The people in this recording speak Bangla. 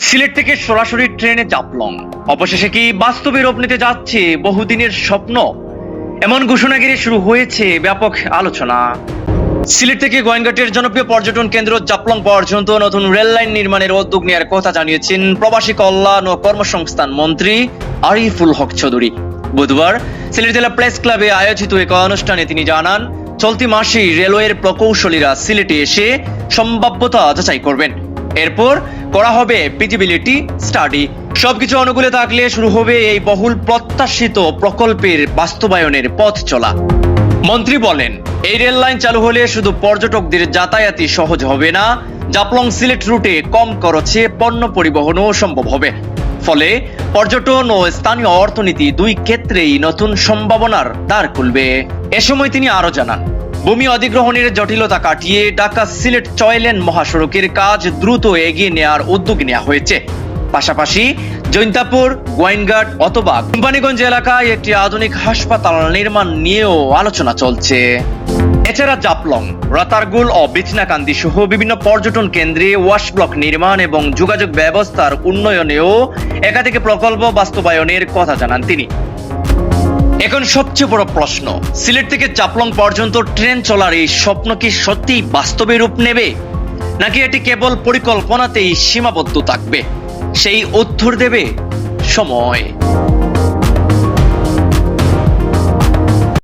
সিলেট থেকে সরাসরি ট্রেনে জাপলং, অবশেষে কি বাস্তবে রূপ নিতে যাচ্ছে বহুদিনের স্বপ্ন? এমন ঘোষণা ঘিরে শুরু হয়েছে ব্যাপক আলোচনা। সিলেট থেকে গোয়েনঘাটের জনপ্রিয় পর্যটন কেন্দ্র জাপলং পর্যন্ত নতুন রেল লাইন নির্মাণের উদ্যোগ নেওয়ার কথা জানিয়েছেন প্রবাসী কল্যাণ ও কর্মসংস্থান মন্ত্রী আরিফুল হক চৌধুরী। বুধবার সিলেট জেলা প্রেস ক্লাবে আয়োজিত এক অনুষ্ঠানে তিনি জানান, চলতি মাসেই রেলওয়ের প্রকৌশলীরা সিলেটে এসে সম্ভাব্যতা যাচাই করবেন। এরপর করা হবে ফিজিবিলিটি স্টাডি। সবকিছু অনুকূলে থাকলে শুরু হবে এই বহুল প্রত্যাশিত প্রকল্পের বাস্তবায়নের পথ চলা। মন্ত্রী বলেন, এই রেল লাইন চালু হলে শুধু পর্যটকদের যাতায়াতই সহজ হবে না, জাপলং সিলেট রুটে কম খরচে পণ্য পরিবহনও সম্ভব হবে। ফলে পর্যটন ও স্থানীয় অর্থনীতি দুই ক্ষেত্রেই নতুন সম্ভাবনার দ্বার খুলবে। এ সময় তিনি আরো জানান, ভূমি অধিগ্রহণের জটিলতা কাটিয়ে ঢাকা সিলেট 6 লেন মহাসড়কের কাজ দ্রুত এগিয়ে নেওয়ার উদ্যোগ নেওয়া হয়েছে। পাশাপাশি জৈন্তাপুর, গোয়েনঘাট অথবা কোম্পানিগঞ্জ এলাকায় একটি আধুনিক হাসপাতাল নির্মাণ নিয়েও আলোচনা চলছে। এছাড়া জাপলং, রাতারগুল ও বিছনাকান্দি সহ বিভিন্ন পর্যটন কেন্দ্রে ওয়াশ ব্লক নির্মাণ এবং যোগাযোগ ব্যবস্থার উন্নয়নেও একাধিক প্রকল্প বাস্তবায়নের কথা জানান তিনি। এখন সবচেয়ে বড় প্রশ্ন, সিলেট থেকে জাপলং পর্যন্ত ট্রেন চলার এই স্বপ্ন কি সত্যিই বাস্তবে রূপ নেবে, নাকি এটি কেবল পরিকল্পনাতেই সীমাবদ্ধ থাকবে? সেই উত্তর দেবে সময়।